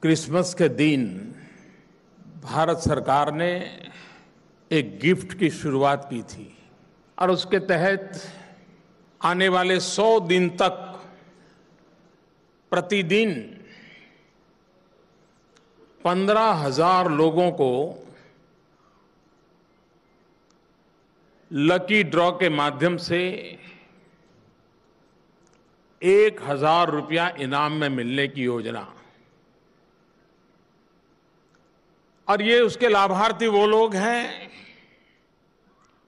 Christmas के दिन भारत सरकार ने एक गिफ्ट की शुरुआत की थी और उसके तहत आने वाले 100 दिन तक प्रतिदिन 15,000 लोगों को लकी ड्रॉ के माध्यम से 1,000 रुपया इनाम में मिलने की योजना। और ये उसके लाभार्थी वो लोग हैं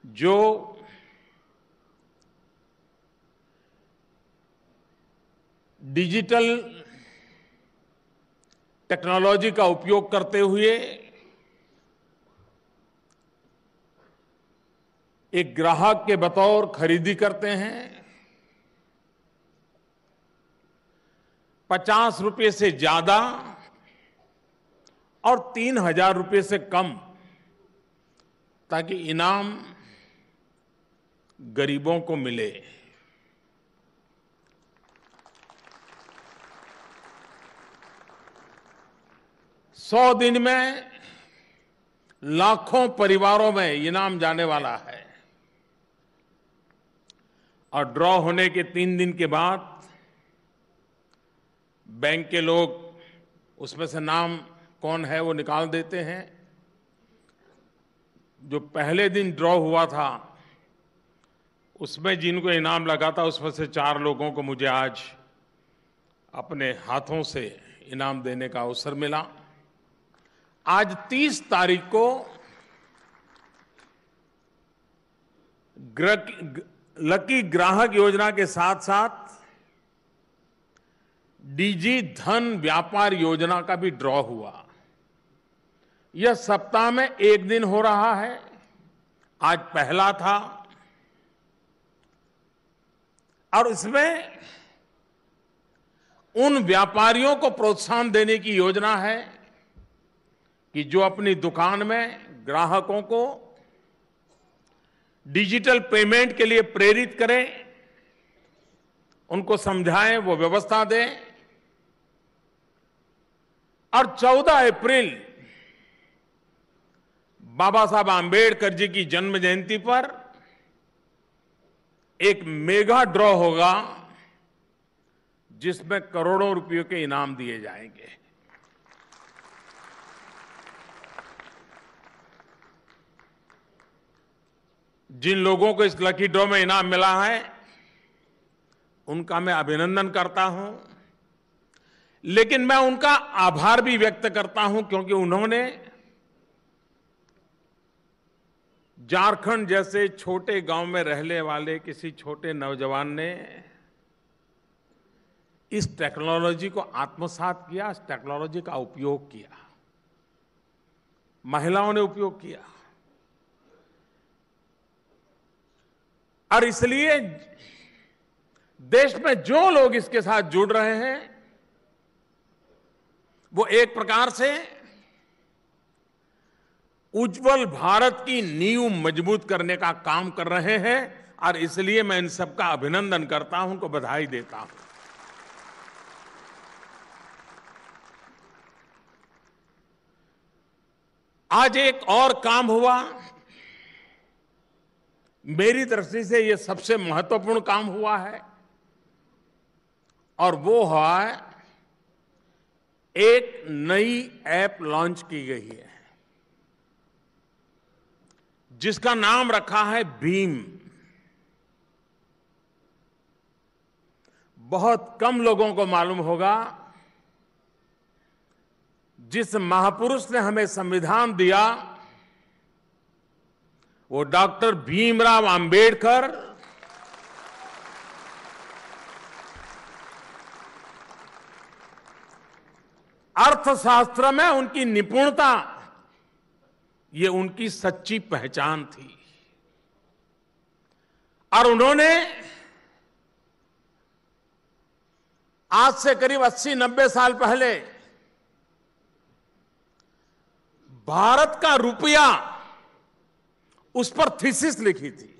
जो डिजिटल टेक्नोलॉजी का उपयोग करते हुए एक ग्राहक के बतौर खरीदी करते हैं, 50 रुपये से ज्यादा और 3,000 रुपये से कम, ताकि इनाम गरीबों को मिले। सौ दिन में लाखों परिवारों में इनाम जाने वाला है और ड्रॉ होने के 3 दिन के बाद बैंक के लोग उसमें से नाम कौन है वो निकाल देते हैं। जो पहले दिन ड्रॉ हुआ था उसमें जिनको इनाम लगा था उसमें से 4 लोगों को मुझे आज अपने हाथों से इनाम देने का अवसर मिला। आज 30 तारीख को लकी ग्राहक योजना के साथ साथ डिजी धन व्यापार योजना का भी ड्रॉ हुआ। यह सप्ताह में 1 दिन हो रहा है। आज पहला था और इसमें उन व्यापारियों को प्रोत्साहन देने की योजना है कि जो अपनी दुकान में ग्राहकों को डिजिटल पेमेंट के लिए प्रेरित करें, उनको समझाएं, वो व्यवस्था दें। और 14 अप्रैल बाबा साहब आंबेडकर जी की जन्म जयंती पर एक मेगा ड्रॉ होगा जिसमें करोड़ों रुपयों के इनाम दिए जाएंगे। जिन लोगों को इस लकी ड्रॉ में इनाम मिला है उनका मैं अभिनंदन करता हूं, लेकिन मैं उनका आभार भी व्यक्त करता हूं क्योंकि उन्होंने झारखंड जैसे छोटे गांव में रहने वाले किसी छोटे नौजवान ने इस टेक्नोलॉजी को आत्मसात किया, इस टेक्नोलॉजी का उपयोग किया, महिलाओं ने उपयोग किया। और इसलिए देश में जो लोग इसके साथ जुड़ रहे हैं वो एक प्रकार से उज्जवल भारत की नींव मजबूत करने का काम कर रहे हैं और इसलिए मैं इन सबका अभिनंदन करता हूं, उनको बधाई देता हूं। आज एक और काम हुआ, मेरी दृष्टि से यह सबसे महत्वपूर्ण काम हुआ है और वो है एक नई ऐप लॉन्च की गई है जिसका नाम रखा है भीम। बहुत कम लोगों को मालूम होगा जिस महापुरुष ने हमें संविधान दिया वो डॉक्टर भीमराव अंबेडकर अर्थशास्त्र में उनकी निपुणता, ये उनकी सच्ची पहचान थी। और उन्होंने आज से करीब 80-90 साल पहले भारत का रुपया उस पर थीसिस लिखी थी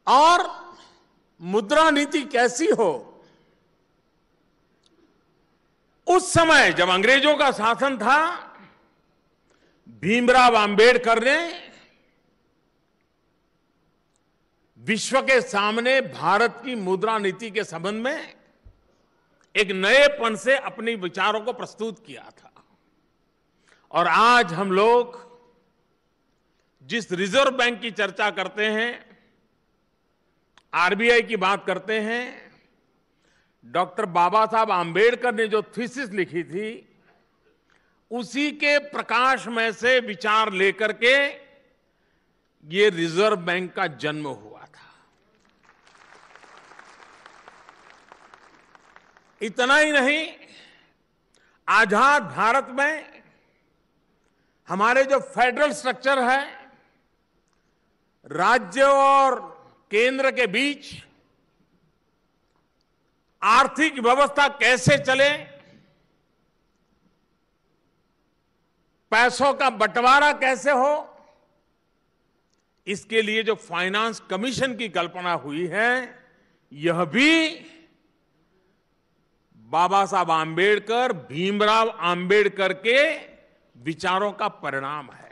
और मुद्रा नीति कैसी हो उस समय जब अंग्रेजों का शासन था, भीमराव अंबेडकर ने विश्व के सामने भारत की मुद्रा नीति के संबंध में एक नएपन से अपने विचारों को प्रस्तुत किया था। और आज हम लोग जिस रिजर्व बैंक की चर्चा करते हैं, आरबीआई की बात करते हैं, डॉक्टर बाबा साहब आम्बेडकर ने जो थीसिस लिखी थी, उसी के प्रकाश में से विचार लेकर के ये रिजर्व बैंक का जन्म हुआ था। इतना ही नहीं, आजाद भारत में हमारे जो फेडरल स्ट्रक्चर है, राज्य और केंद्र के बीच आर्थिक व्यवस्था कैसे चले, पैसों का बंटवारा कैसे हो, इसके लिए जो फाइनेंस कमीशन की कल्पना हुई है, यह भी बाबा साहब आम्बेडकर, भीमराव आम्बेडकर के विचारों का परिणाम है।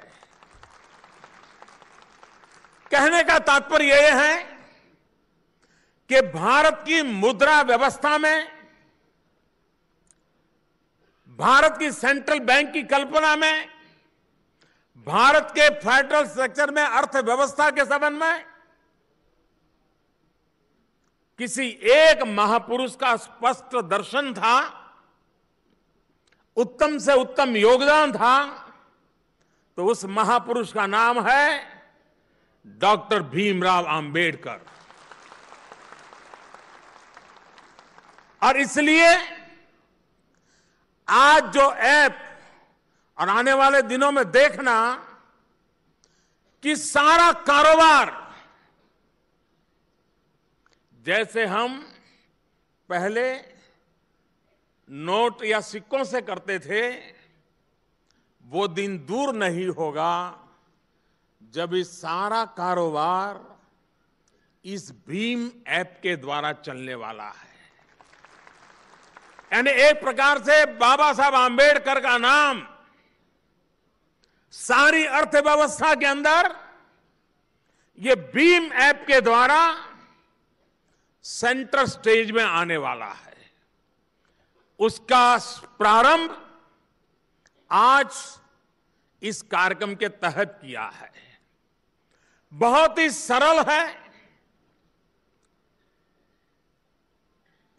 कहने का तात्पर्य यह है कि भारत की मुद्रा व्यवस्था में, भारत की सेंट्रल बैंक की कल्पना में, भारत के फेडरल स्ट्रक्चर में, अर्थव्यवस्था के संबंध में किसी एक महापुरुष का स्पष्ट दर्शन था, उत्तम से उत्तम योगदान था। तो उस महापुरुष का नाम है डॉक्टर भीमराव अंबेडकर। और इसलिए आज जो ऐप, और आने वाले दिनों में देखना कि सारा कारोबार, जैसे हम पहले नोट या सिक्कों से करते थे, वो दिन दूर नहीं होगा जब इस सारा कारोबार इस भीम ऐप के द्वारा चलने वाला है। यानी एक प्रकार से बाबा साहब आम्बेडकर का नाम सारी अर्थव्यवस्था के अंदर ये भीम ऐप के द्वारा सेंटर स्टेज में आने वाला है। उसका प्रारंभ आज इस कार्यक्रम के तहत किया है। बहुत ही सरल है।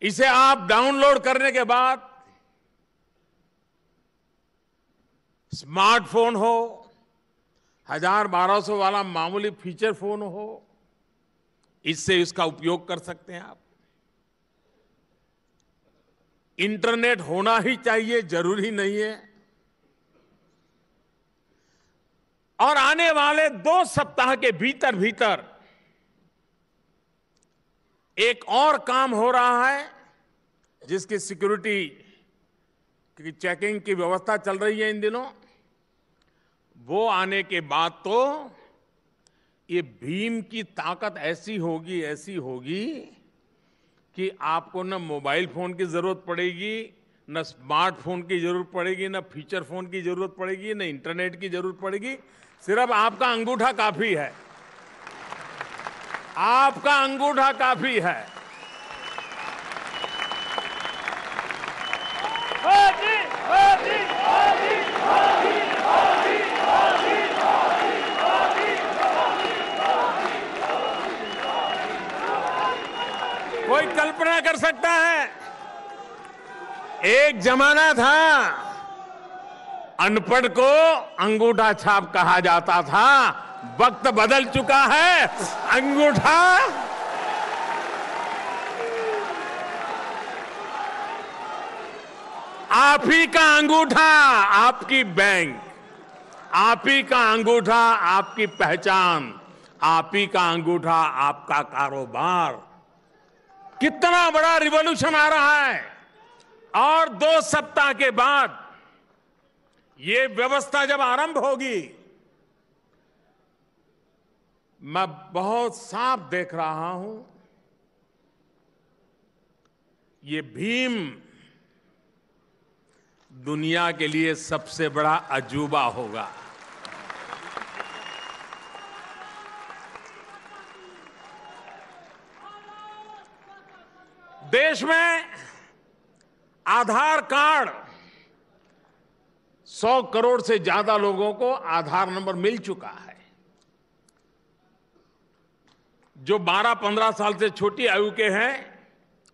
इसे आप डाउनलोड करने के बाद स्मार्टफोन हो, 1000-1200 वाला मामूली फीचर फोन हो, इससे इसका उपयोग कर सकते हैं आप। इंटरनेट होना ही चाहिए, जरूरी नहीं है। और आने वाले 2 सप्ताह के भीतर भीतर एक और काम हो रहा है, जिसकी सिक्योरिटी की चेकिंग की व्यवस्था चल रही है इन दिनों। वो आने के बाद तो ये भीम की ताकत ऐसी होगी कि आपको न मोबाइल फोन की जरूरत पड़ेगी, न स्मार्टफोन की जरूरत पड़ेगी, न फीचर फोन की जरूरत पड़ेगी, न इंटरनेट की जरूरत पड़ेगी। सिर्फ आपका अंगूठा काफी है। आपका अंगूठा काफी है। कोई कल्पना कर सकता है, एक जमाना था अनपढ़ को अंगूठा छाप कहा जाता था। वक्त बदल चुका है। अंगूठा आप ही का अंगूठा आपकी बैंक, आप ही का अंगूठा आपकी पहचान, आप ही का अंगूठा आपका कारोबार। कितना बड़ा रिवॉल्यूशन आ रहा है। और 2 सप्ताह के बाद ये व्यवस्था जब आरंभ होगी, मैं बहुत साफ देख रहा हूं, ये भीम दुनिया के लिए सबसे बड़ा अजूबा होगा। देश में आधार कार्ड 100 करोड़ से ज्यादा लोगों को आधार नंबर मिल चुका है। जो 12-15 साल से छोटी आयु के हैं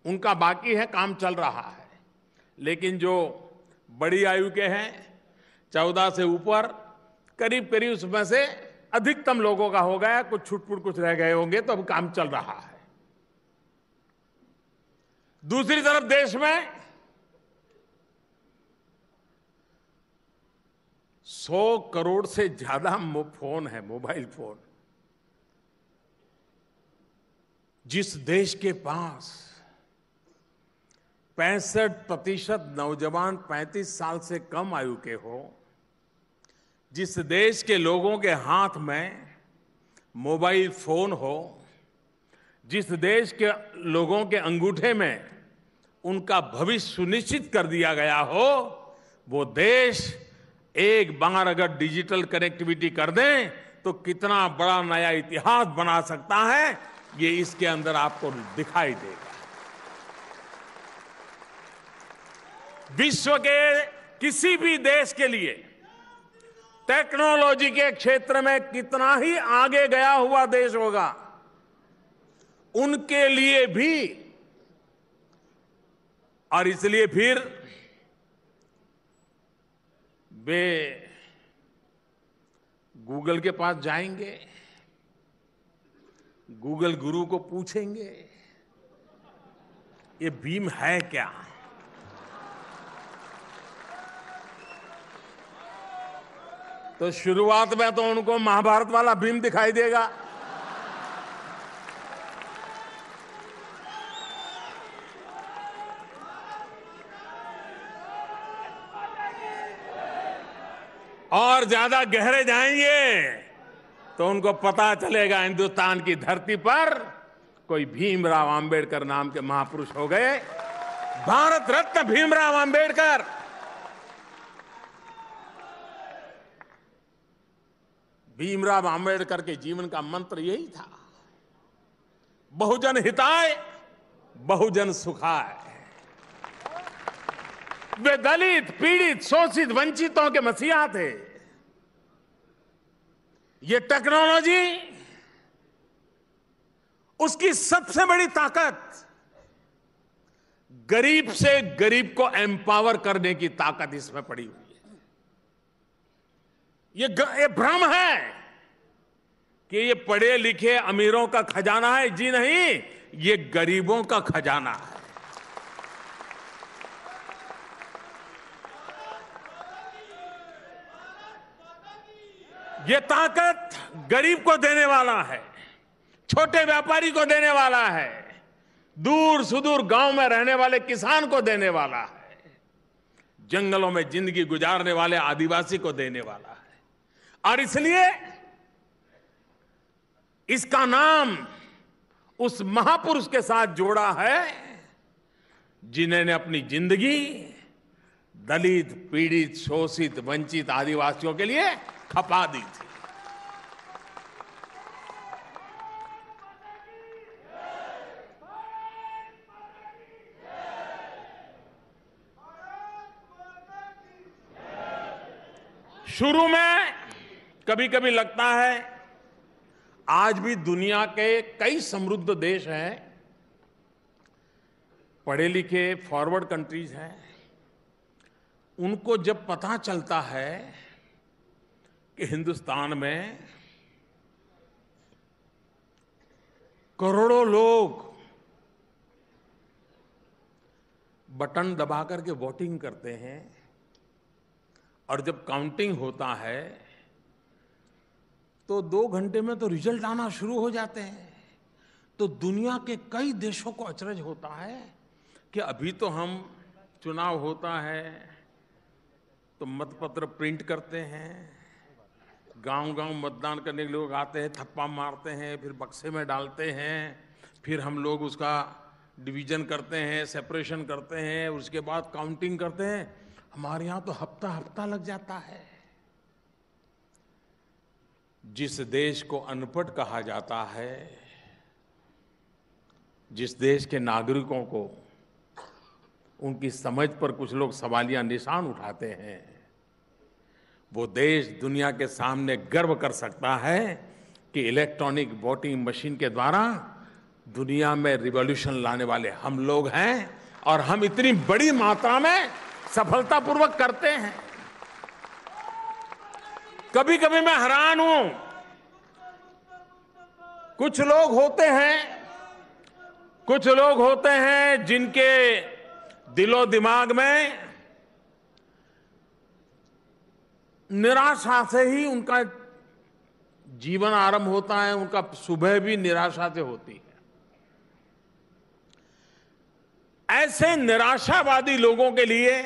उनका बाकी है, काम चल रहा है। लेकिन जो बड़ी आयु के हैं 14 से ऊपर, करीब करीब उसमें से अधिकतम लोगों का हो गया, कुछ छूट-फूट कुछ रह गए होंगे, तो अब काम चल रहा है। दूसरी तरफ देश में 100 करोड़ से ज्यादा फोन है, मोबाइल फोन। जिस देश के पास 65% नौजवान 35 साल से कम आयु के हो, जिस देश के लोगों के हाथ में मोबाइल फोन हो, जिस देश के लोगों के अंगूठे में उनका भविष्य सुनिश्चित कर दिया गया हो, वो देश एक बार अगर डिजिटल कनेक्टिविटी कर दें तो कितना बड़ा नया इतिहास बना सकता है, ये इसके अंदर आपको दिखाई देगा। विश्व के किसी भी देश के लिए टेक्नोलॉजी के क्षेत्र में कितना ही आगे गया हुआ देश होगा, उनके लिए भी, और इसलिए फिर वे गूगल के पास जाएंगे, गूगल गुरु को पूछेंगे ये भीम है क्या। तो शुरुआत में तो उनको महाभारत वाला भीम दिखाई देगा, और ज्यादा गहरे जाएंगे तो उनको पता चलेगा हिंदुस्तान की धरती पर कोई भीमराव अंबेडकर नाम के महापुरुष हो गए। भारत रत्न भीमराव अंबेडकर। भीमराव अंबेडकर के जीवन का मंत्र यही था, बहुजन हिताय बहुजन सुखाय। वे दलित, पीड़ित, शोषित, वंचितों के मसीहा थे। ये टेक्नोलॉजी, उसकी सबसे बड़ी ताकत गरीब से गरीब को एम्पावर करने की ताकत इसमें पड़ी हुई है। ये भ्रम है कि ये पढ़े लिखे अमीरों का खजाना है। जी नहीं, ये गरीबों का खजाना है। ये ताकत गरीब को देने वाला है, छोटे व्यापारी को देने वाला है, दूर सुदूर गांव में रहने वाले किसान को देने वाला है, जंगलों में जिंदगी गुजारने वाले आदिवासी को देने वाला है। और इसलिए इसका नाम उस महापुरुष के साथ जोड़ा है जिन्होंने अपनी जिंदगी दलित, पीड़ित, शोषित, वंचित आदिवासियों के लिए खपा दी थी। शुरू में कभी कभी लगता है आज भी दुनिया के कई समृद्ध देश हैं, पढ़े लिखे फॉरवर्ड कंट्रीज हैं, उनको जब पता चलता है कि हिंदुस्तान में करोड़ों लोग बटन दबा करके वोटिंग करते हैं और जब काउंटिंग होता है तो 2 घंटे में तो रिजल्ट आना शुरू हो जाते हैं, तो दुनिया के कई देशों को अचरज होता है कि अभी तो हम चुनाव होता है तो मतपत्र प्रिंट करते हैं, गांव-गांव मतदान करने के लोग आते हैं, थप्पा मारते हैं, फिर बक्से में डालते हैं, फिर हम लोग उसका डिवीजन करते हैं, सेपरेशन करते हैं, उसके बाद काउंटिंग करते हैं। हमारे यहां तो हफ्ता हफ्ता लग जाता है। जिस देश को अनपढ़ कहा जाता है, जिस देश के नागरिकों को उनकी समझ पर कुछ लोग सवालिया निशान उठाते हैं, वो देश दुनिया के सामने गर्व कर सकता है कि इलेक्ट्रॉनिक वोटिंग मशीन के द्वारा दुनिया में रिवॉल्यूशन लाने वाले हम लोग हैं और हम इतनी बड़ी मात्रा में सफलतापूर्वक करते हैं। कभी कभी मैं हैरान हूं, कुछ लोग होते हैं जिनके दिलो दिमाग में निराशा से ही उनका जीवन आरंभ होता है, उनका सुबह भी निराशा से होती है। ऐसे निराशावादी लोगों के लिए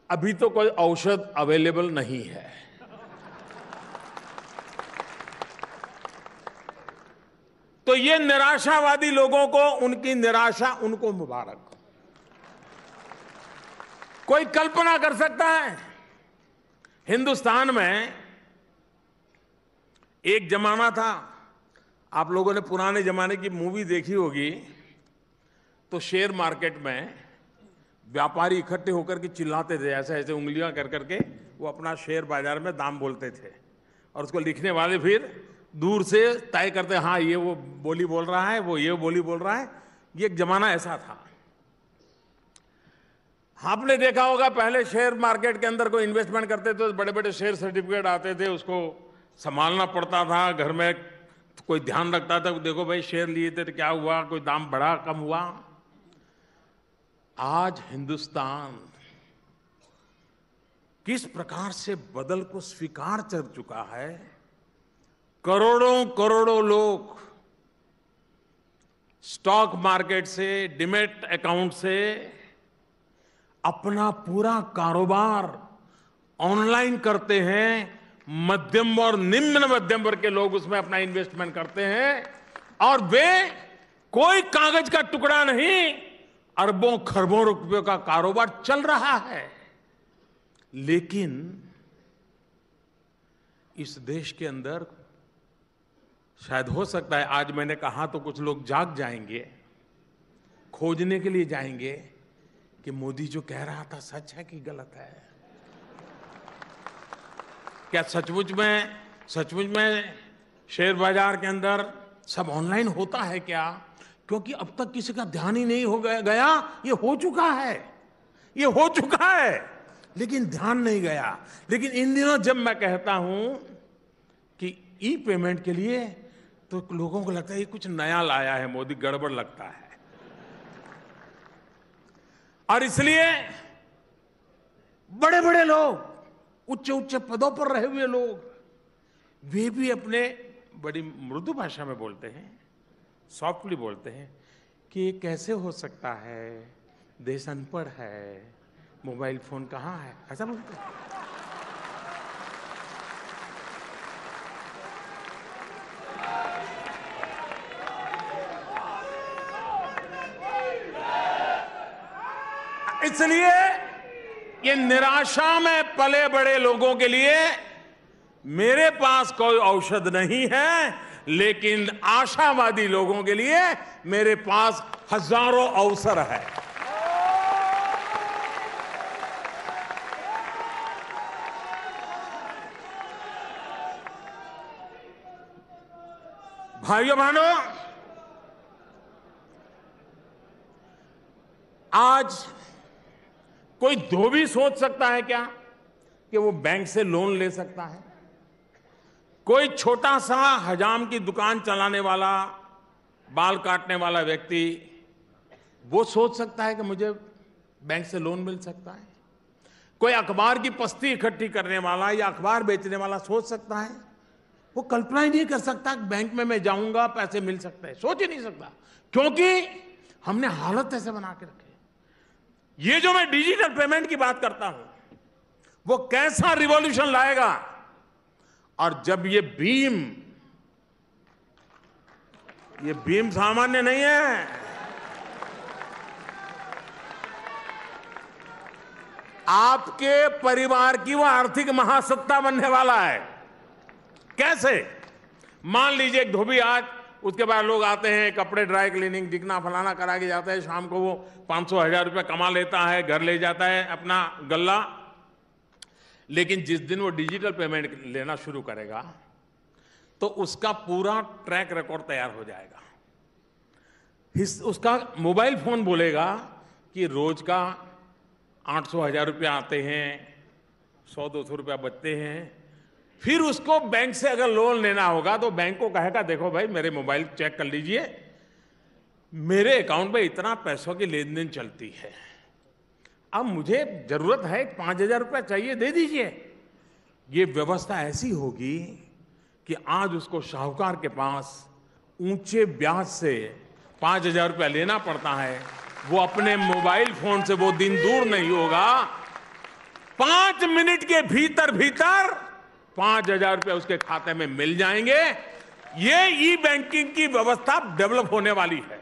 अभी तो कोई औषध अवेलेबल नहीं है। तो ये निराशावादी लोगों को उनकी निराशा उनको मुबारक। कोई कल्पना कर सकता है, हिंदुस्तान में एक जमाना था, आप लोगों ने पुराने जमाने की मूवी देखी होगी, तो शेयर मार्केट में व्यापारी इकट्ठे होकर के चिल्लाते थे, ऐसे ऐसे उंगलियां कर करके वो अपना शेयर बाजार में दाम बोलते थे और उसको लिखने वाले फिर दूर से तय करते, हाँ ये वो बोली बोल रहा है, वो ये बोली बोल रहा है। ये एक जमाना ऐसा था। आपने देखा होगा पहले शेयर मार्केट के अंदर कोई इन्वेस्टमेंट करते थे तो बड़े बड़े शेयर सर्टिफिकेट आते थे, उसको संभालना पड़ता था, घर में कोई ध्यान रखता था, देखो भाई शेयर लिए थे तो क्या हुआ, कोई दाम बढ़ा कम हुआ। आज हिंदुस्तान किस प्रकार से बदल को स्वीकार कर चुका है। करोड़ों करोड़ों लोग स्टॉक मार्केट से, डीमैट अकाउंट से अपना पूरा कारोबार ऑनलाइन करते हैं। मध्यम और निम्न मध्यम वर्ग के लोग उसमें अपना इन्वेस्टमेंट करते हैं और वे कोई कागज का टुकड़ा नहीं, अरबों खरबों रुपयों का कारोबार चल रहा है। लेकिन इस देश के अंदर शायद हो सकता है, आज मैंने कहा तो कुछ लोग जाग जाएंगे, खोजने के लिए जाएंगे कि मोदी जो कह रहा था सच है कि गलत है। क्या सचमुच में शेयर बाजार के अंदर सब ऑनलाइन होता है क्या? क्योंकि अब तक किसी का ध्यान ही नहीं हो गया। ये हो चुका है लेकिन ध्यान नहीं गया। लेकिन इन दिनों जब मैं कहता हूं कि ई पेमेंट के लिए, तो लोगों को लगता है ये कुछ नया लाया है मोदी, गड़बड़ लगता है। और इसलिए बड़े बड़े लोग, उच्च पदों पर रहे हुए लोग, वे भी अपने बड़ी मृदु भाषा में बोलते हैं, सॉफ्टली बोलते हैं कि ये कैसे हो सकता है, देश अनपढ़ है, मोबाइल फोन कहाँ है, ऐसा बोलते हैं। इसलिए ये निराशा में पले बड़े लोगों के लिए मेरे पास कोई औषध नहीं है, लेकिन आशावादी लोगों के लिए मेरे पास हजारों अवसर है। भाइयों बहनों, आज कोई धोबी सोच सकता है क्या कि वो बैंक से लोन ले सकता है? कोई छोटा सा हजाम की दुकान चलाने वाला, बाल काटने वाला व्यक्ति, वो सोच सकता है कि मुझे बैंक से लोन मिल सकता है? कोई अखबार की पस्ती इकट्ठी करने वाला या अखबार बेचने वाला सोच सकता है? वो कल्पना ही नहीं कर सकता कि बैंक में मैं जाऊंगा पैसे मिल सकते हैं, सोच ही नहीं सकता, क्योंकि हमने हालत ऐसे बना के रखी। ये जो मैं डिजिटल पेमेंट की बात करता हूं, वो कैसा रिवॉल्यूशन लाएगा। और जब ये भीम सामान्य नहीं है। आपके परिवार की वो आर्थिक महासत्ता बनने वाला है। कैसे? मान लीजिए एक धोबी आज, उसके बाद लोग आते हैं, कपड़े ड्राई क्लीनिंग दिखना फलाना करा के जाते हैं, शाम को वो 500-1000 रुपया कमा लेता है, घर ले जाता है अपना गल्ला। लेकिन जिस दिन वो डिजिटल पेमेंट लेना शुरू करेगा तो उसका पूरा ट्रैक रिकॉर्ड तैयार हो जाएगा। उसका मोबाइल फोन बोलेगा कि रोज का 800-1000 रुपया आते हैं, 100-200 रुपया बचते हैं। फिर उसको बैंक से अगर लोन लेना होगा तो बैंक को कहेगा, देखो भाई मेरे मोबाइल चेक कर लीजिए, मेरे अकाउंट में इतना पैसों की लेन देन चलती है, अब मुझे जरूरत है 5000 रुपया चाहिए, दे दीजिए। ये व्यवस्था ऐसी होगी कि आज उसको साहूकार के पास ऊंचे ब्याज से 5000 रुपया लेना पड़ता है, वो अपने मोबाइल फोन से वो दिन दूर नहीं होगा, 5 मिनट के भीतर भीतर 5000 रुपया उसके खाते में मिल जाएंगे। ये ई बैंकिंग की व्यवस्था डेवलप होने वाली है।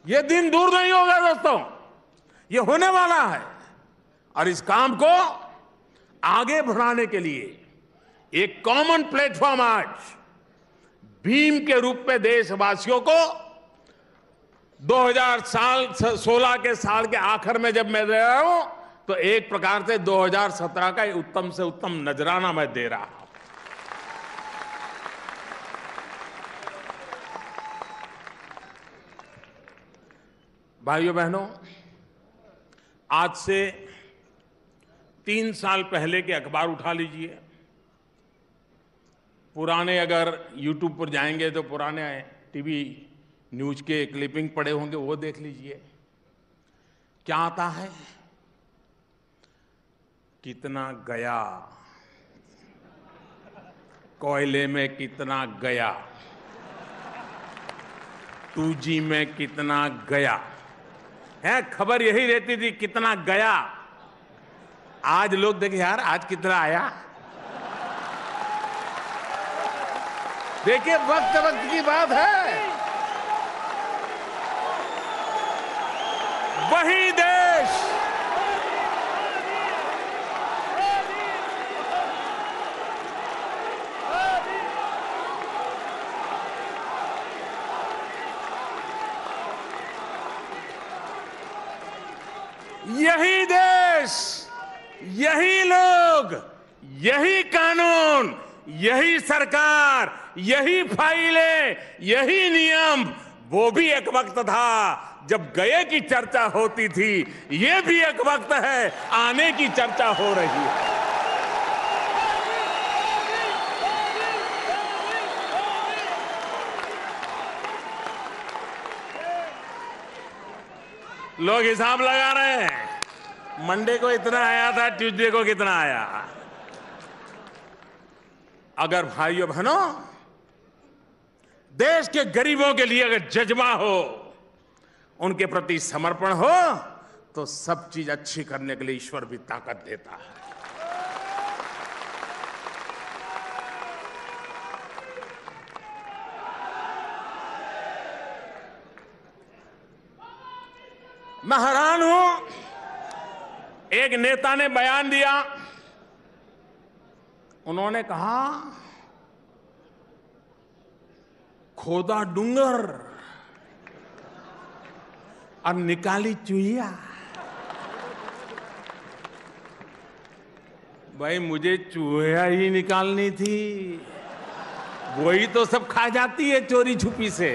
ये दिन दूर नहीं होगा दोस्तों, ये होने वाला है। और इस काम को आगे बढ़ाने के लिए एक कॉमन प्लेटफॉर्म आज भीम के रूप में देशवासियों को 2016 के साल के आखिर में जब मैं दे रहा हूं तो एक प्रकार से 2017 का उत्तम से उत्तम नजराना मैं दे रहा हूं। भाइयों बहनों, आज से 3 साल पहले के अखबार उठा लीजिए, पुराने अगर YouTube पर जाएंगे तो पुराने टीवी न्यूज के क्लिपिंग पड़े होंगे, वो देख लीजिए। क्या आता है? कितना गया, कोयले में कितना गया, 2G में कितना गया है। खबर यही रहती थी कितना गया। आज लोग देखें यार आज कितना आया। देखिए वक्त वक्त की बात है। वही देश यही देश, यही लोग, यही कानून, यही सरकार, यही फाइलें, यही नियम, वो भी एक वक्त था जब गए की चर्चा होती थी। ये भी एक वक्त है आने की चर्चा हो रही है। लोग हिसाब लगा रहे हैं, मंडे को इतना आया था, ट्यूसडे को कितना आया। अगर भाइयों बहनों देश के गरीबों के लिए अगर जज्बा हो, उनके प्रति समर्पण हो, तो सब चीज अच्छी करने के लिए ईश्वर भी ताकत देता है। मैं हैरान हूं, एक नेता ने बयान दिया, उन्होंने कहा खोदा डूंगर और निकाली चूहिया। भाई मुझे चूहिया ही निकालनी थी, वही तो सब खा जाती है चोरी छुपी से।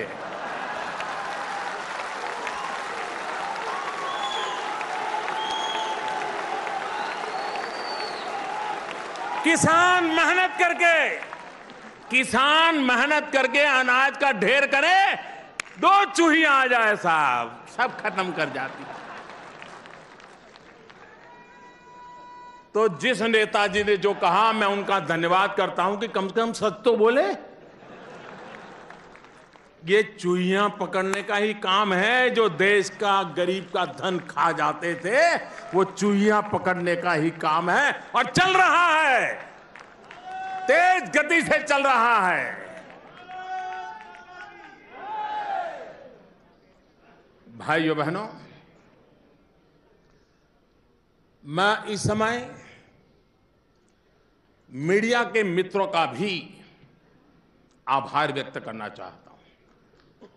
किसान मेहनत करके अनाज का ढेर करे, 2 चूहियां आ जाए साहब, सब खत्म कर जाती। तो जिस नेताजी ने जो कहा, मैं उनका धन्यवाद करता हूं कि कम से कम सच तो बोले। ये चूहियां पकड़ने का ही काम है, जो देश का गरीब का धन खा जाते थे, वो चूहियां पकड़ने का ही काम है, और चल रहा है, तेज गति से चल रहा है। भाइयों बहनों, मैं इस समय मीडिया के मित्रों का भी आभार व्यक्त करना चाहता हूं।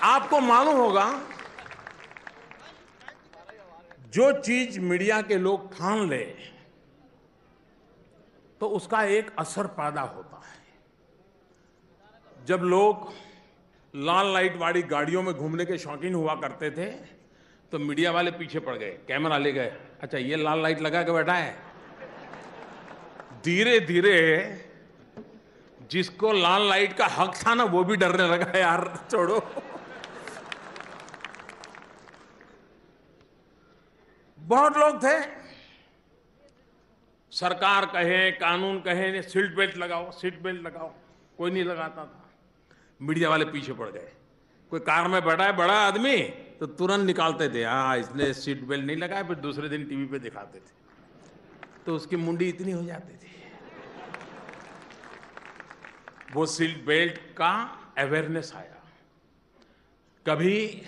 आपको मालूम होगा, जो चीज मीडिया के लोग ठान ले तो उसका एक असर पैदा होता है। जब लोग लाल लाइट वाली गाड़ियों में घूमने के शौकीन हुआ करते थे तो मीडिया वाले पीछे पड़ गए, कैमरा ले गए, अच्छा ये लाल लाइट लगा के बैठा है। धीरे धीरे जिसको लाल लाइट का हक था ना वो भी डरने लगा, यार छोड़ो। बहुत लोग थे, सरकार कहे, कानून कहे, सीट बेल्ट लगाओ, सीट बेल्ट लगाओ, कोई नहीं लगाता था। मीडिया वाले पीछे पड़ गए। कोई कार में बैठा है बड़ा आदमी तो तुरंत निकालते थे, हाँ इसने सीट बेल्ट नहीं लगाया, फिर दूसरे दिन टीवी पे दिखाते थे तो उसकी मुंडी इतनी हो जाती थी। वो सीट बेल्ट का अवेयरनेस आया। कभी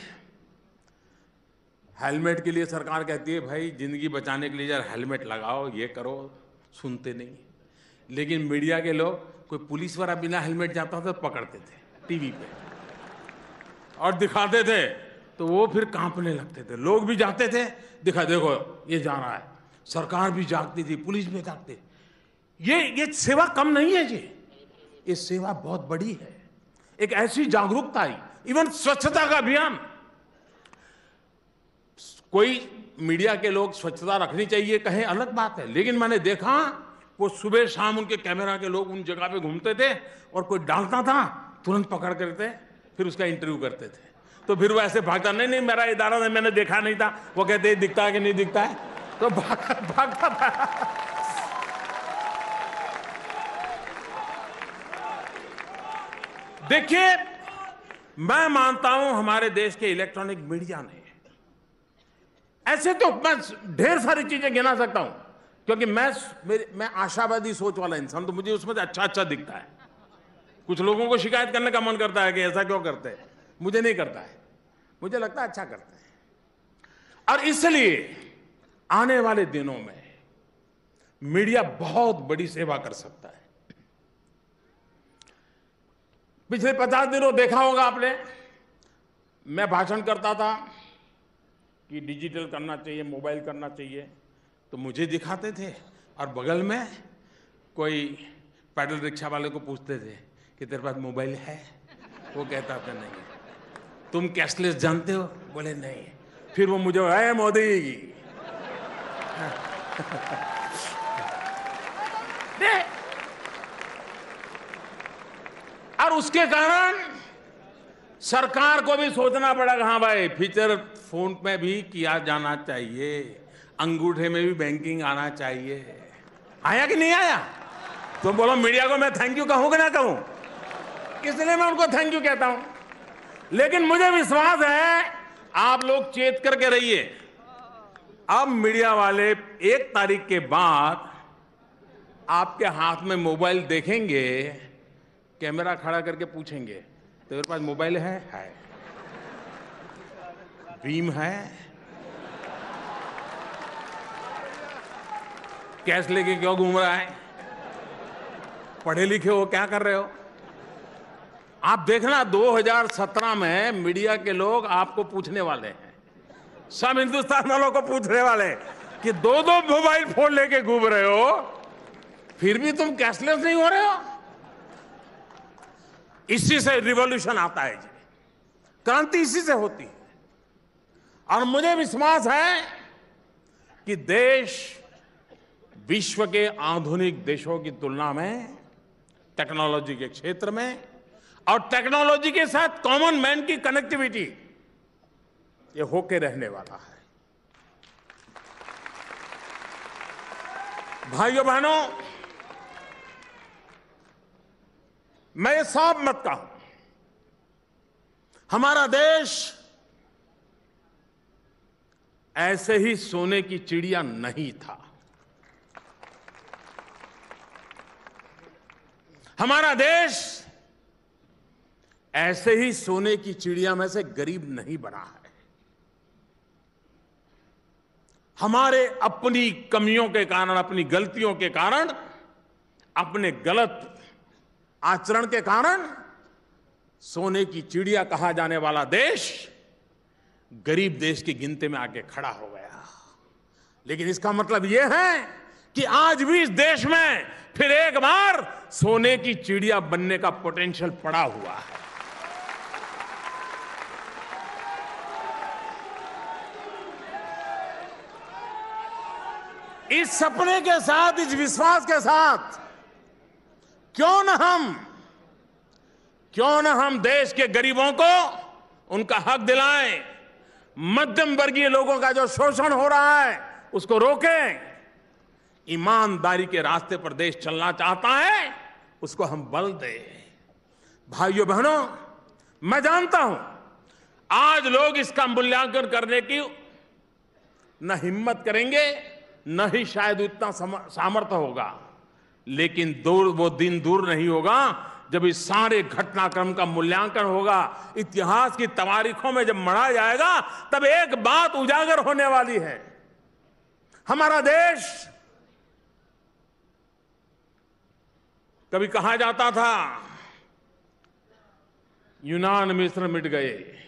हेलमेट के लिए सरकार कहती है भाई जिंदगी बचाने के लिए यार हेलमेट लगाओ, ये करो, सुनते नहीं। लेकिन मीडिया के लोग, कोई पुलिस वाला बिना हेलमेट जाता था तो पकड़ते थे टीवी पे और दिखाते थे तो वो फिर कांपने लगते थे। लोग भी जाते थे, दिखा देखो ये जा रहा है। सरकार भी जागती थी, पुलिस भी जागती। ये सेवा कम नहीं है जी, ये सेवा बहुत बड़ी है। एक ऐसी जागरूकता आई, इवन स्वच्छता का अभियान। कोई मीडिया के लोग स्वच्छता रखनी चाहिए कहें, अलग बात है, लेकिन मैंने देखा वो सुबह शाम उनके कैमरा के लोग उन जगह पे घूमते थे और कोई डालता था तुरंत पकड़ करते, फिर उसका इंटरव्यू करते थे। तो फिर वो ऐसे भागता, नहीं मेरा इदारा नहीं, मैंने देखा नहीं था। वो कहते दिखता है कि नहीं दिखता है, तो भागता था। देखिए, मैं मानता हूं हमारे देश के इलेक्ट्रॉनिक मीडिया ने, ऐसे तो मैं ढेर सारी चीजें गिना सकता हूं क्योंकि मैं आशावादी सोच वाला इंसान, तो मुझे उसमें अच्छा दिखता है। कुछ लोगों को शिकायत करने का मन करता है कि ऐसा क्यों करते हैं, मुझे नहीं करता है, मुझे लगता है अच्छा करते हैं। और इसलिए आने वाले दिनों में मीडिया बहुत बड़ी सेवा कर सकता है। पिछले 50 दिनों देखा होगा आपने, मैं भाषण करता था कि डिजिटल करना चाहिए, मोबाइल करना चाहिए, तो मुझे दिखाते थे और बगल में कोई पैडल रिक्शा वाले को पूछते थे कि तेरे पास मोबाइल है? वो कहता था नहीं। तुम कैशलेस जानते हो? बोले नहीं। फिर वो मुझे, है मोदी और उसके कारण सरकार को भी सोचना पड़ा कि हाँ भाई फीचर फोन में भी किया जाना चाहिए, अंगूठे में भी बैंकिंग आना चाहिए। आया कि नहीं आया? तो बोलो मीडिया को मैं थैंक यू कहूं कि ना कहूं? इसलिए मैं उनको थैंक यू कहता हूं। लेकिन मुझे विश्वास है आप लोग चेत करके रहिए। अब मीडिया वाले 1 तारीख के बाद आपके हाथ में मोबाइल देखेंगे, कैमरा खड़ा करके पूछेंगे तेरे पास मोबाइल है? भीम है? कैश लेके क्यों घूम रहा है? पढ़े लिखे हो, क्या कर रहे हो? आप देखना 2017 में मीडिया के लोग आपको पूछने वाले हैं, सब हिंदुस्तान वालों को पूछने वाले कि 2 मोबाइल फोन लेके घूम रहे हो, फिर भी तुम कैशलेस नहीं हो रहे हो। इसी से रिवॉल्यूशन आता है जी, क्रांति इसी से होती है। और मुझे विश्वास है कि देश विश्व के आधुनिक देशों की तुलना में टेक्नोलॉजी के क्षेत्र में और टेक्नोलॉजी के साथ कॉमन मैन की कनेक्टिविटी, ये होके रहने वाला है। भाइयों बहनों, मैं ये साफ मत कहूं, हमारा देश ऐसे ही सोने की चिड़िया नहीं था। हमारा देश ऐसे ही सोने की चिड़िया में से गरीब नहीं बना है। हमारे अपनी कमियों के कारण, अपनी गलतियों के कारण, अपने गलत आचरण के कारण सोने की चिड़िया कहा जाने वाला देश गरीब देश की गिनती में आके खड़ा हो गया। लेकिन इसका मतलब यह है कि आज भी इस देश में फिर एक बार सोने की चिड़िया बनने का पोटेंशियल पड़ा हुआ है। इस सपने के साथ, इस विश्वास के साथ क्यों न हम देश के गरीबों को उनका हक दिलाएं, मध्यम वर्गीय लोगों का जो शोषण हो रहा है उसको रोकें, ईमानदारी के रास्ते पर देश चलना चाहता है उसको हम बल दें। भाइयों बहनों, मैं जानता हूं आज लोग इसका मूल्यांकन करने की न हिम्मत करेंगे, न ही शायद उतना सामर्थ्य होगा, लेकिन वो दिन दूर नहीं होगा जब इस सारे घटनाक्रम का मूल्यांकन होगा, इतिहास की तवारीखों में जब मढ़ा जाएगा, तब एक बात उजागर होने वाली है। हमारा देश, कभी कहा जाता था यूनान मिस्र मिट गए,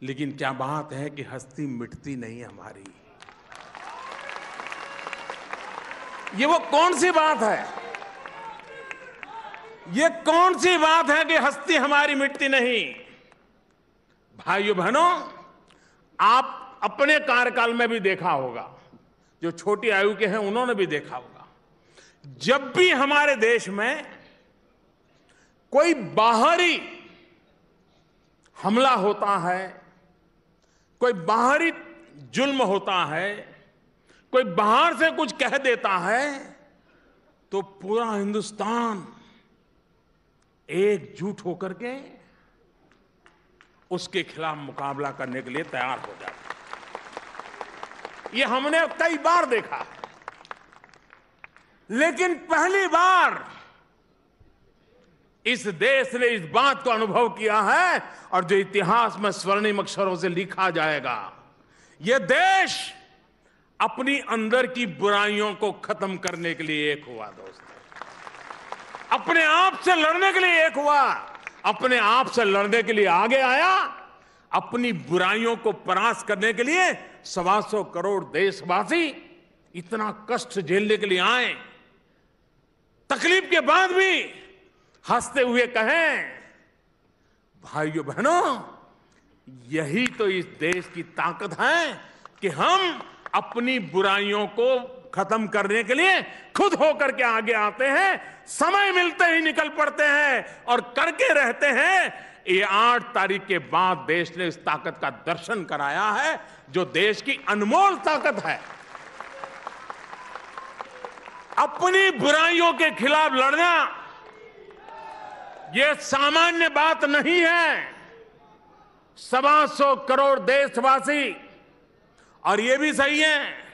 लेकिन क्या बात है कि हस्ती मिटती नहीं हमारी। ये वो कौन सी बात है, ये कौन सी बात है कि हस्ती हमारी मिटती नहीं। भाइयों बहनों, आप अपने कार्यकाल में भी देखा होगा, जो छोटी आयु के हैं उन्होंने भी देखा होगा, जब भी हमारे देश में कोई बाहरी हमला होता है, कोई बाहरी जुल्म होता है, कोई बाहर से कुछ कह देता है, तो पूरा हिंदुस्तान एकजुट होकर के उसके खिलाफ मुकाबला करने के लिए तैयार हो जाता है। ये हमने कई बार देखा है, लेकिन पहली बार इस देश ने इस बात को अनुभव किया है, और जो इतिहास में स्वर्णिम अक्षरों से लिखा जाएगा, यह देश अपनी अंदर की बुराइयों को खत्म करने के लिए एक हुआ। दोस्तों, अपने आप से लड़ने के लिए एक हुआ, अपने आप से लड़ने के लिए आगे आया, अपनी बुराइयों को परास्त करने के लिए 125 करोड़ देशवासी इतना कष्ट झेलने के लिए आए। तकलीफ के बाद भी हंसते हुए कहें, भाइयों बहनों, यही तो इस देश की ताकत है कि हम अपनी बुराइयों को खत्म करने के लिए खुद होकर के आगे आते हैं, समय मिलते ही निकल पड़ते हैं और करके रहते हैं। ये 8 तारीख के बाद देश ने इस ताकत का दर्शन कराया है, जो देश की अनमोल ताकत है। अपनी बुराइयों के खिलाफ लड़ना यह सामान्य बात नहीं है। 125 करोड़ देशवासी, और यह भी सही है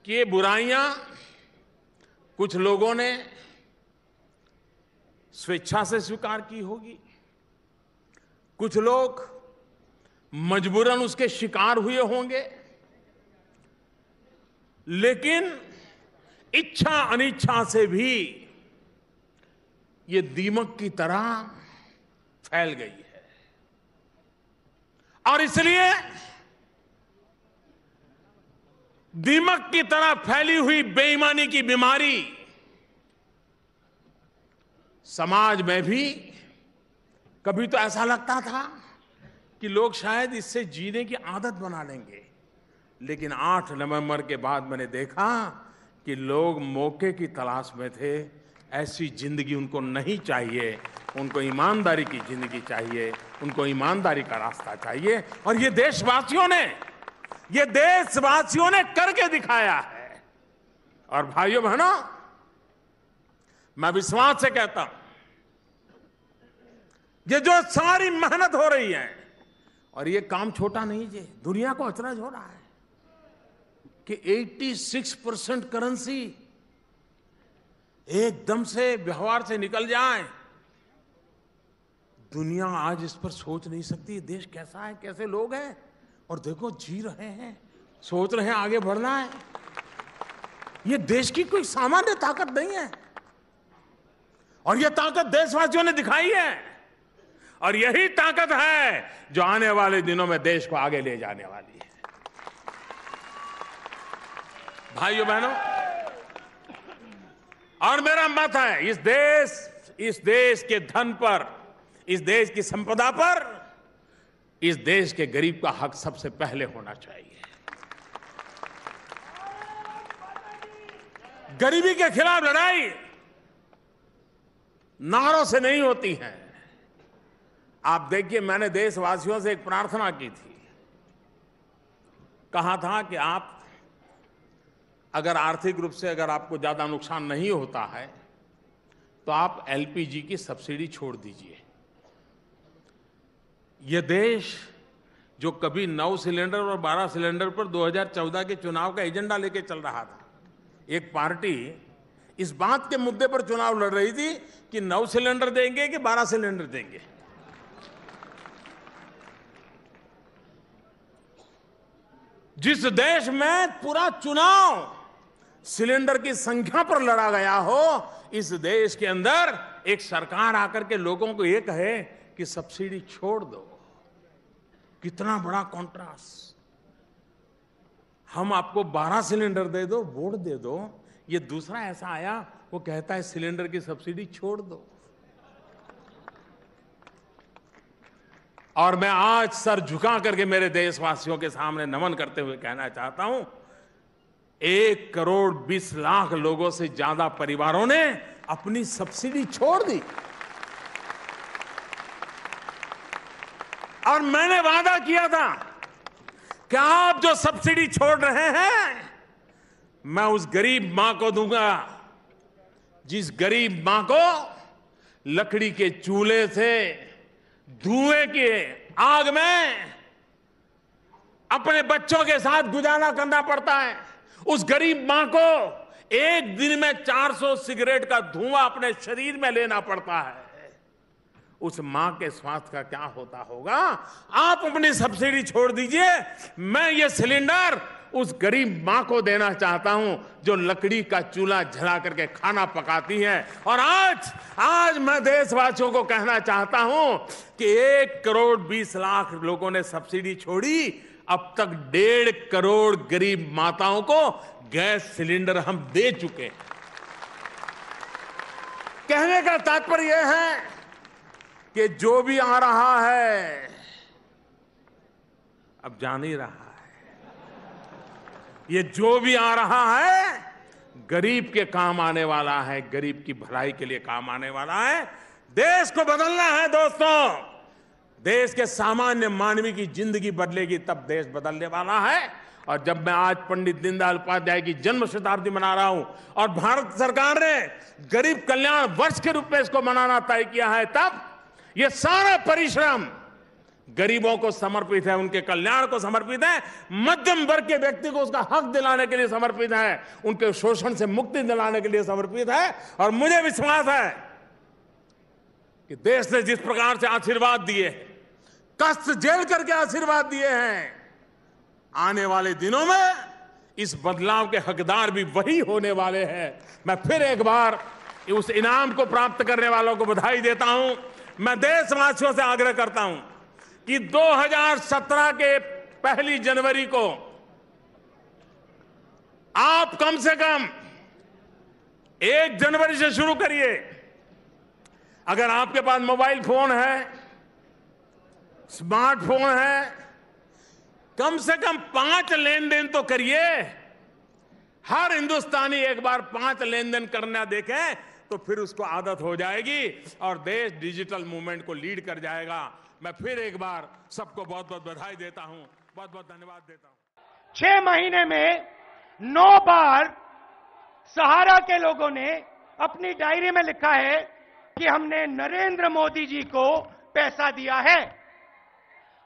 कि ये बुराइयां कुछ लोगों ने स्वेच्छा से स्वीकार की होगी, कुछ लोग मजबूरन उसके शिकार हुए होंगे, लेकिन इच्छा अनिच्छा से भी ये दीमक की तरह फैल गई है। और इसलिए दीमक की तरह फैली हुई बेईमानी की बीमारी समाज में भी कभी तो ऐसा लगता था कि लोग शायद इससे जीने की आदत बना लेंगे, लेकिन 8 नवंबर के बाद मैंने देखा कि लोग मौके की तलाश में थे। ऐसी जिंदगी उनको नहीं चाहिए, उनको ईमानदारी की जिंदगी चाहिए, उनको ईमानदारी का रास्ता चाहिए, और ये देशवासियों ने करके दिखाया है। और भाइयों बहनों, मैं विश्वास से कहता हूं, ये जो सारी मेहनत हो रही है, और ये काम छोटा नहीं जी, दुनिया को अचरज हो रहा है कि 86% करेंसी एकदम से व्यवहार से निकल जाए। दुनिया आज इस पर सोच नहीं सकती देश कैसा है, कैसे लोग हैं, और देखो जी रहे हैं, सोच रहे हैं आगे बढ़ना है। ये देश की कोई सामान्य ताकत नहीं है, और ये ताकत देशवासियों ने दिखाई है, और यही ताकत है जो आने वाले दिनों में देश को आगे ले जाने वाली है। भाइयों बहनों, और मेरा मत है इस देश के धन पर, इस देश की संपदा पर, इस देश के गरीब का हक सबसे पहले होना चाहिए। गरीबी के खिलाफ लड़ाई नारों से नहीं होती है। आप देखिए, मैंने देशवासियों से एक प्रार्थना की थी, कहा था कि आप अगर आर्थिक रूप से अगर आपको ज्यादा नुकसान नहीं होता है तो आप एलपीजी की सब्सिडी छोड़ दीजिए। यह देश जो कभी 9 सिलेंडर और 12 सिलेंडर पर 2014 के चुनाव का एजेंडा लेके चल रहा था, एक पार्टी इस बात के मुद्दे पर चुनाव लड़ रही थी कि 9 सिलेंडर देंगे कि 12 सिलेंडर देंगे। जिस देश में पूरा चुनाव सिलेंडर की संख्या पर लड़ा गया हो, इस देश के अंदर एक सरकार आकर के लोगों को यह कहे कि सब्सिडी छोड़ दो, कितना बड़ा कॉन्ट्रास्ट। हम आपको 12 सिलेंडर दे दो, वोट दे दो, ये दूसरा ऐसा आया वो कहता है सिलेंडर की सब्सिडी छोड़ दो। और मैं आज सर झुका करके मेरे देशवासियों के सामने नमन करते हुए कहना चाहता हूं, 1,20,00,000 लोगों से ज्यादा परिवारों ने अपनी सब्सिडी छोड़ दी। और मैंने वादा किया था कि आप जो सब्सिडी छोड़ रहे हैं, मैं उस गरीब मां को दूंगा जिस गरीब मां को लकड़ी के चूल्हे से धुएं की आग में अपने बच्चों के साथ गुजारा करना पड़ता है। उस गरीब मां को एक दिन में 400 सिगरेट का धुआं अपने शरीर में लेना पड़ता है। उस मां के स्वास्थ्य का क्या होता होगा? आप अपनी सब्सिडी छोड़ दीजिए, मैं ये सिलेंडर उस गरीब मां को देना चाहता हूं जो लकड़ी का चूल्हा जला करके खाना पकाती है। और आज मैं देशवासियों को कहना चाहता हूं कि 1,20,00,000 लोगों ने सब्सिडी छोड़ी। अब तक 1.5 करोड़ गरीब माताओं को गैस सिलेंडर हम दे चुके हैं। कहने का तात्पर्य यह है कि जो भी आ रहा है अब जान ही रहा है, ये जो भी आ रहा है गरीब के काम आने वाला है, गरीब की भलाई के लिए काम आने वाला है। देश को बदलना है दोस्तों, देश के सामान्य मानवी की जिंदगी बदलेगी तब देश बदलने वाला है। और जब मैं आज पंडित दीनदयाल उपाध्याय की जन्म शताब्दी मना रहा हूं और भारत सरकार ने गरीब कल्याण वर्ष के रूप में इसको मनाना तय किया है, तब ये सारा परिश्रम गरीबों को समर्पित है, उनके कल्याण को समर्पित है, मध्यम वर्ग के व्यक्ति को उसका हक दिलाने के लिए समर्पित है, उनके शोषण से मुक्ति दिलाने के लिए समर्पित है। और मुझे विश्वास है कि देश ने जिस प्रकार से आशीर्वाद दिए, कष्ट झेल करके आशीर्वाद दिए हैं, आने वाले दिनों में इस बदलाव के हकदार भी वही होने वाले हैं। मैं फिर एक बार उस इनाम को प्राप्त करने वालों को बधाई देता हूं। मैं देशवासियों से आग्रह करता हूं कि 2017 के 1 जनवरी को आप कम से कम 1 जनवरी से शुरू करिए। अगर आपके पास मोबाइल फोन है, स्मार्टफोन है, कम से कम 5 लेन देन तो करिए। हर हिंदुस्तानी एक बार 5 लेन देन करना देखे तो फिर उसको आदत हो जाएगी और देश डिजिटल मूवमेंट को लीड कर जाएगा। मैं फिर एक बार सबको बहुत बहुत बधाई देता हूं, बहुत बहुत धन्यवाद देता हूं। 6 महीने में 9 बार सहारा के लोगों ने अपनी डायरी में लिखा है कि हमने नरेंद्र मोदी जी को पैसा दिया है।